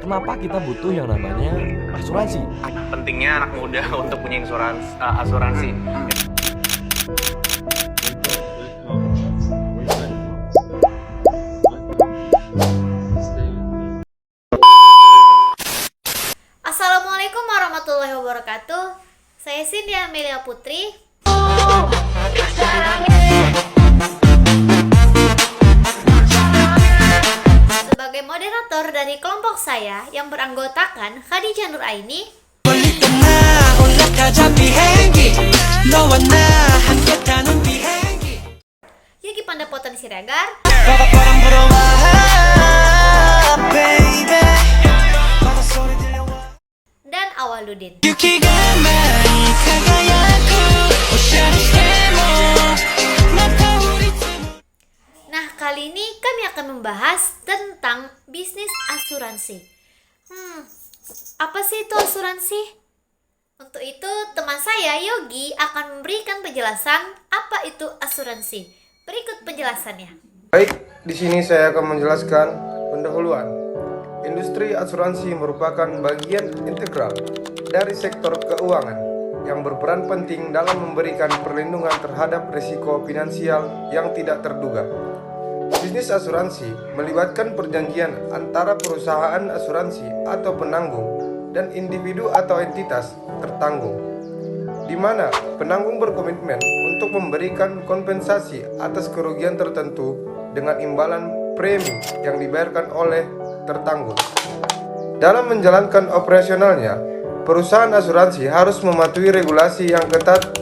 kenapa kita butuh yang namanya asuransi? Pentingnya anak muda untuk punya asuransi. Assalamualaikum warahmatullahi wabarakatuh. Saya Cindy Amelia Putri. Sebagai moderator dari kelompok saya yang beranggotakan Khadijah Nuraini, Yuki Pandapotan Siregar, dan Awaludin. Nah, kali ini kami akan membahas tentang bisnis asuransi. Apa sih itu asuransi? Untuk itu, teman saya Yogi akan memberikan penjelasan apa itu asuransi. Berikut penjelasannya. Baik, di sini saya akan menjelaskan pendahuluan. Industri asuransi merupakan bagian integral dari sektor keuangan yang berperan penting dalam memberikan perlindungan terhadap risiko finansial yang tidak terduga. Bisnis asuransi melibatkan perjanjian antara perusahaan asuransi atau penanggung dan individu atau entitas tertanggung, di mana penanggung berkomitmen untuk memberikan kompensasi atas kerugian tertentu dengan imbalan premi yang dibayarkan oleh tertanggung. Dalam menjalankan operasionalnya, perusahaan asuransi harus mematuhi regulasi yang ketat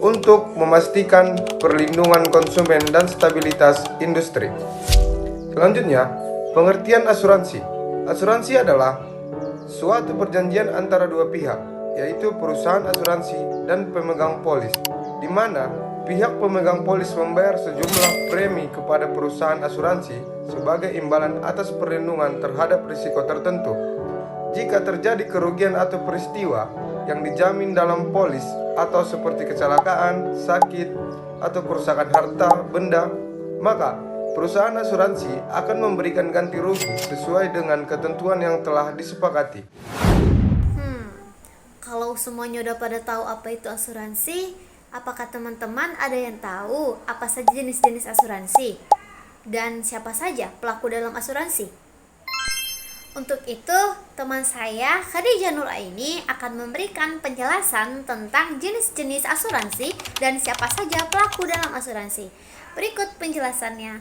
untuk memastikan perlindungan konsumen dan stabilitas industri. Selanjutnya, pengertian asuransi. Asuransi adalah suatu perjanjian antara dua pihak, yaitu perusahaan asuransi dan pemegang polis, di mana pihak pemegang polis membayar sejumlah premi kepada perusahaan asuransi sebagai imbalan atas perlindungan terhadap risiko tertentu. Jika terjadi kerugian atau peristiwa yang dijamin dalam polis atau seperti kecelakaan, sakit, atau kerusakan harta benda, maka perusahaan asuransi akan memberikan ganti rugi sesuai dengan ketentuan yang telah disepakati. Kalau semuanya udah pada tahu apa itu asuransi, apakah teman-teman ada yang tahu apa saja jenis-jenis asuransi? Dan siapa saja pelaku dalam asuransi? Untuk itu, teman saya Khadijah Nuraini akan memberikan penjelasan tentang jenis-jenis asuransi dan siapa saja pelaku dalam asuransi. Berikut penjelasannya.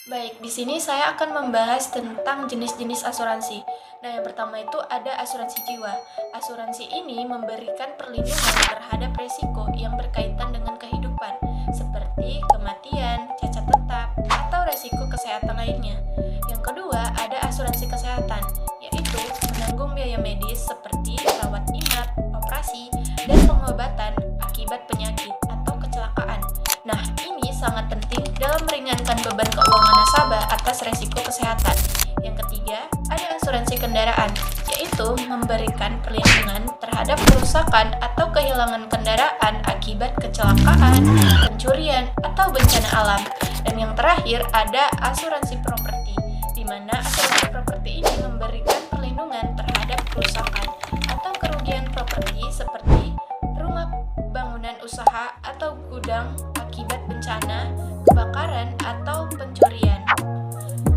Baik, di sini saya akan membahas tentang jenis-jenis asuransi. Nah, yang pertama itu ada asuransi jiwa. Asuransi ini memberikan perlindungan terhadap risiko yang berkaitan dengan kehidupan, seperti kematian, cacat tetap, atau risiko kesehatan lainnya. Yang kedua, ada asuransi kesehatan, yaitu menanggung biaya medis seperti rawat inap, operasi, dan pengobatan akibat penyakit atau kecelakaan. Nah, ini sangat penting dalam meringankan beban keuangan nasabah atas risiko kesehatan. Yang ketiga, ada asuransi kendaraan, yaitu memberikan perlindungan terhadap kerusakan atau kehilangan kendaraan akibat kecelakaan, pencurian, atau bencana alam. Dan yang terakhir, ada asuransi properti, di mana asuransi properti ini memberikan perlindungan terhadap kerusakan atau kerugian properti seperti rumah, bangunan usaha, atau gudang akibat bencana, kebakaran, atau pencurian.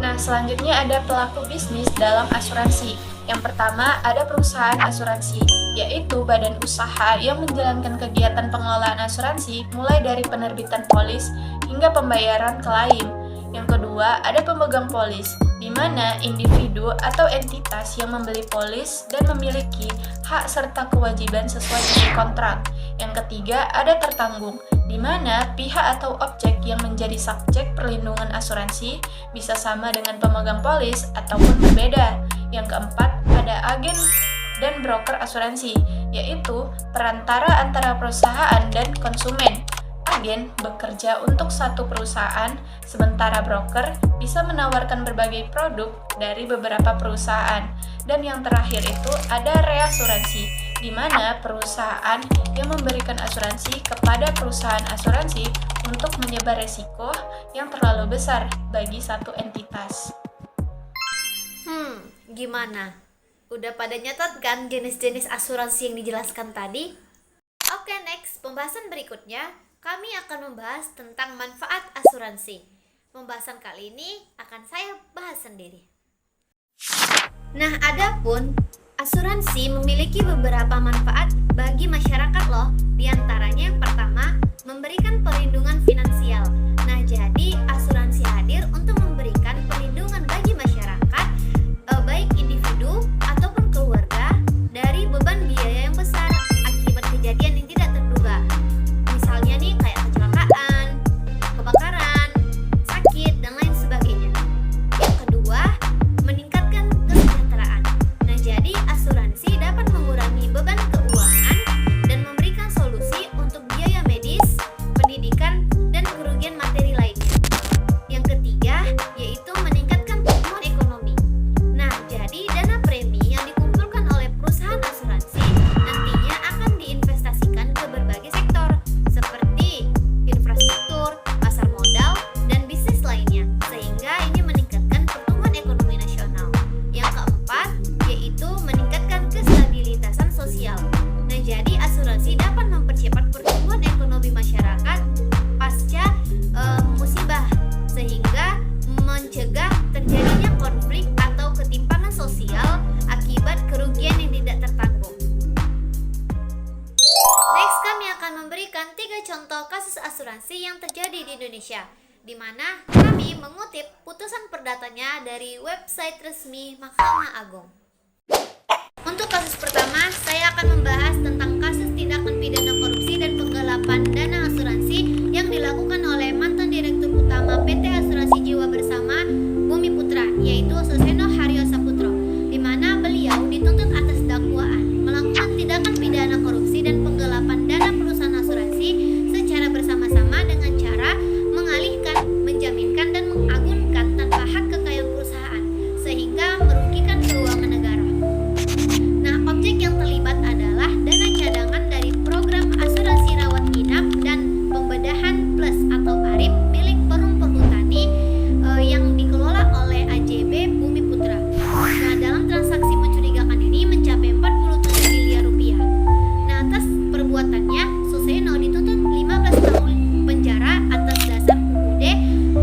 Nah, selanjutnya ada pelaku bisnis dalam asuransi. Yang pertama, ada perusahaan asuransi, yaitu badan usaha yang menjalankan kegiatan pengelolaan asuransi mulai dari penerbitan polis hingga pembayaran klaim. Yang kedua, ada pemegang polis, di mana individu atau entitas yang membeli polis dan memiliki hak serta kewajiban sesuai dengan kontrak. Yang ketiga, ada tertanggung, di mana pihak atau objek yang menjadi subjek perlindungan asuransi bisa sama dengan pemegang polis ataupun berbeda. Yang keempat, ada agen dan broker asuransi, yaitu perantara antara perusahaan dan konsumen. Agen bekerja untuk satu perusahaan, sementara broker bisa menawarkan berbagai produk dari beberapa perusahaan. Dan yang terakhir itu ada reasuransi, di mana perusahaan yang memberikan asuransi kepada perusahaan asuransi untuk menyebar risiko yang terlalu besar bagi satu entitas. Gimana? Udah pada nyatat kan jenis-jenis asuransi yang dijelaskan tadi? Oke, next, pembahasan berikutnya kami akan membahas tentang manfaat asuransi. Pembahasan kali ini akan saya bahas sendiri. Nah, adapun asuransi memiliki beberapa manfaat bagi masyarakat loh. Di antaranya yang pertama, memberikan perlindungan finansial. Nah, jadi asuransi hadir untuk memberikan perlindungan bagi masyarakat, baik individu ataupun keluarga, dari beban biaya yang besar akibat kejadian yang tidak terduga. Misalnya nih kayak kecelakaan, kebakaran, sakit, dan lain sebagainya. Yang kedua, meningkatkan kesejahteraan. Nah, jadi asuransi dapat mengurangi beban keuangan dan memberikan solusi untuk biaya medis, pendidikan, dan kerugian materi lainnya. Yang ketiga, yaitu meningkatkan pertumbuhan ekonomi. Nah, jadi dana premi yang dikumpulkan oleh perusahaan asuransi nantinya akan diinvestasikan ke berbagai sektor seperti infrastruktur, pasar modal, dan bisnis lainnya, sehingga ini meningkatkan pertumbuhan ekonomi nasional. Yang keempat, yaitu meningkatkan kestabilitasan sosial. Nah, jadi asuransi dapat mempercepat pertumbuhan ekonomi masyarakat pasca musibah, sehingga mencegah terjadinya konflik atau ketimpangan sosial akibat kerugian yang tidak tertanggung. Next, kami akan memberikan 3 contoh kasus asuransi yang terjadi di Indonesia, di mana kami mengutip putusan perdatanya dari website resmi Mahkamah Agung. Untuk kasus pertama, saya akan membahas tentang kasus tindakan pidana korupsi dan penggelapan dana asuransi yang dilakukan oleh mantan Direktur Utama PT Asuransi Jiwa Bersama Bumi Putra, yaitu Suseno Haryo Saputro, di mana beliau dituntut atas dakwaan melakukan tindakan pidana korupsi dan penggelapan dana perusahaan asuransi secara bersama-sama dengan cara mengalihkan, menjaminkan, dan mengagunkan tanpa hak kekayaan perusahaan, sehingga merugikan keuangan negara. Nah, objek yang terlibat adalah dana cadangan dari program asuransi rawat inap dan pembedahan plus atau ARIP milik Perum Perhutani yang dikelola oleh AJB Bumi Putra. Nah, dalam transaksi mencurigakan ini mencapai 47 miliar rupiah. Nah, atas perbuatannya, Suseno dituntut 15 tahun penjara atas dasar UUD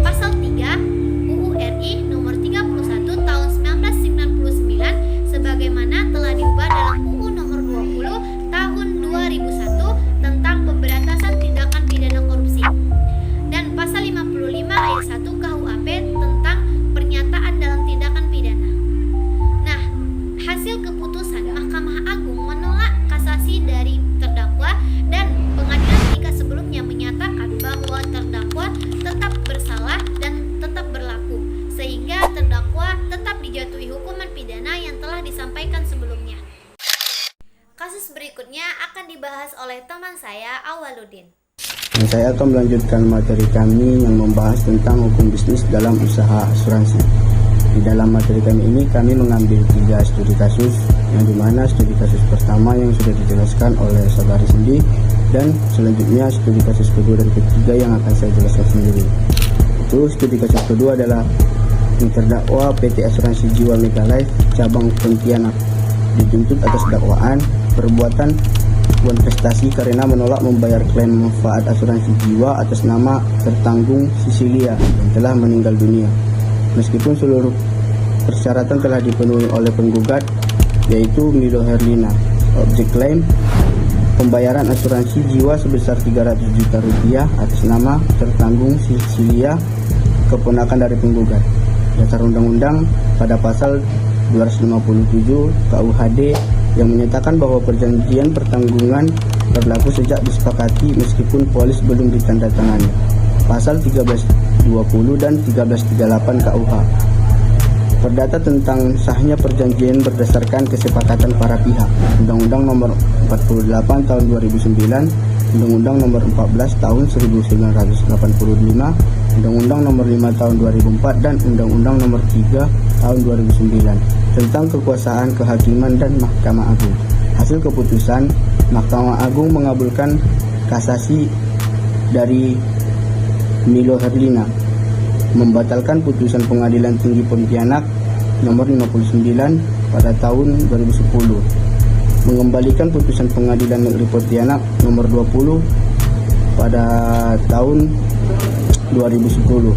Pasal 3 UU RI nomor 31 tahun 1999 sebagaimana telah diubah dalam UU nomor 20 tahun 2001 tentang pemberantasan tindakan pidana korupsi dan pasal 55 ayat 1 KUHP tentang pernyataan dalam tindakan pidana. Nah, hasil keputusan Mahkamah Agung menolak kasasi dari terdakwa dan pengadilan tingkat sebelumnya menyatakan bahwa terdakwa tetap bersalah dan tetap berlaku, sehingga terdakwa tetap dijatuhi hukuman pidana yang telah disampaikan sebelumnya. Kasus berikutnya akan dibahas oleh teman saya, Awaludin. Saya akan melanjutkan materi kami yang membahas tentang hukum bisnis dalam usaha asuransi. Di dalam materi kami ini kami mengambil 3 studi kasus, yang dimana studi kasus pertama yang sudah dijelaskan oleh saudari Cindy, dan selanjutnya studi kasus kedua dan ketiga yang akan saya jelaskan sendiri. Itu studi kasus kedua adalah yang terdakwa PT Asuransi Jiwa Megalife cabang Pontianak dituntut atas dakwaan perbuatan prestasi karena menolak membayar klaim manfaat asuransi jiwa atas nama tertanggung Sisilia yang telah meninggal dunia. Meskipun seluruh persyaratan telah dipenuhi oleh penggugat, yaitu Milo Herlina. Objek klaim pembayaran asuransi jiwa sebesar 300 juta rupiah atas nama tertanggung Sisilia, keponakan dari penggugat. Dasar undang-undang pada pasal 257 KUHD yang menyatakan bahwa perjanjian pertanggungan berlaku sejak disepakati meskipun polis belum ditandatangani. Pasal 1320 dan 1338 KUH. Perdata tentang sahnya perjanjian berdasarkan kesepakatan para pihak. Undang-Undang Nomor 48 Tahun 2009, Undang-Undang Nomor 14 Tahun 1985, Undang-Undang Nomor 5 Tahun 2004 dan Undang-Undang Nomor 3 Tahun 2009 tentang kekuasaan kehakiman dan Mahkamah Agung. Hasil keputusan, Mahkamah Agung mengabulkan kasasi dari Milo Herlina, membatalkan putusan Pengadilan Tinggi Pontianak nomor 59 pada tahun 2010, mengembalikan putusan Pengadilan Negeri Pontianak nomor 20 pada tahun 2010,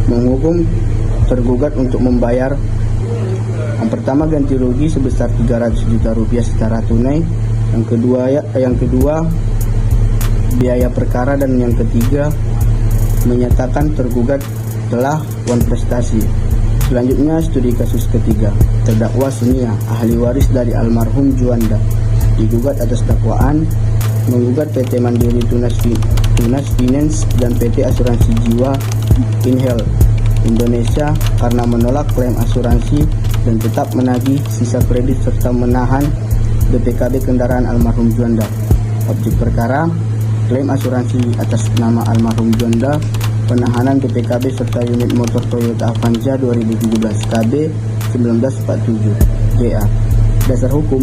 menghukum tergugat untuk membayar yang pertama ganti rugi sebesar 300 juta rupiah secara tunai, yang kedua biaya perkara, dan yang ketiga menyatakan tergugat telah prestasi. Selanjutnya studi kasus ketiga. Terdakwa Sunia, ahli waris dari almarhum Juanda, digugat atas dakwaan menggugat PT Mandiri Tunas Finance dan PT Asuransi Jiwa Inhel Indonesia karena menolak klaim asuransi dan tetap menagih sisa kredit serta menahan BPKB kendaraan almarhum Juanda. Objek perkara, klaim asuransi atas nama almarhum Juanda, penahanan BPKB serta unit motor Toyota Avanza 2017 KB 1947 GA. Dasar hukum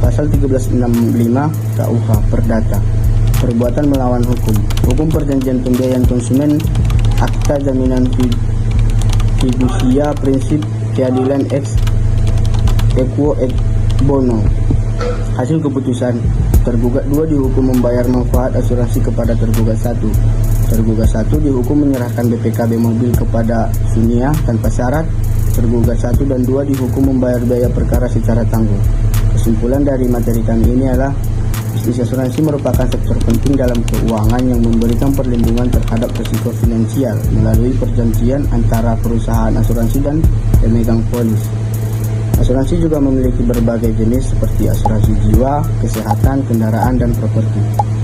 Pasal 1365 KUH Perdata, perbuatan melawan hukum. Hukum perjanjian pembiayaan konsumen, Akta Jaminan Fidusia, prinsip keadilan ex equo ex bono. Hasil keputusan, tergugat 2 dihukum membayar manfaat asuransi kepada tergugat 1. Tergugat 1 dihukum menyerahkan BPKB mobil kepada Sunia tanpa syarat. Tergugat 1 dan 2 dihukum membayar biaya perkara secara tanggung. Kesimpulan dari materi kami ini adalah bisnis asuransi merupakan sektor penting dalam keuangan yang memberikan perlindungan terhadap risiko finansial melalui perjanjian antara perusahaan asuransi dan pemegang polis. Asuransi juga memiliki berbagai jenis seperti asuransi jiwa, kesehatan, kendaraan, dan properti,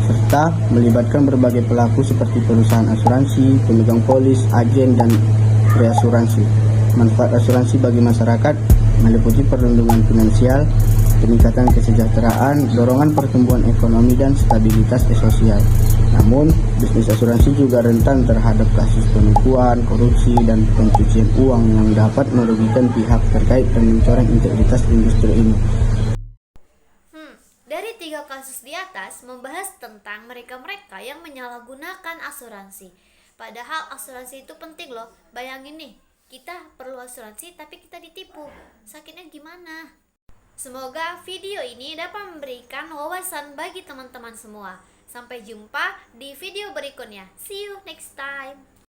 serta melibatkan berbagai pelaku seperti perusahaan asuransi, pemegang polis, agen, dan reasuransi. Manfaat asuransi bagi masyarakat meliputi perlindungan finansial, peningkatan kesejahteraan, dorongan pertumbuhan ekonomi, dan stabilitas sosial. Namun, bisnis asuransi juga rentan terhadap kasus penipuan, korupsi, dan pencucian uang yang dapat merugikan pihak terkait dan mencoreng integritas industri ini. Dari 3 kasus di atas membahas tentang mereka-mereka yang menyalahgunakan asuransi. Padahal asuransi itu penting loh. Bayangin nih, kita perlu asuransi tapi kita ditipu. Sakitnya gimana? Semoga video ini dapat memberikan wawasan bagi teman-teman semua. Sampai jumpa di video berikutnya. See you next time.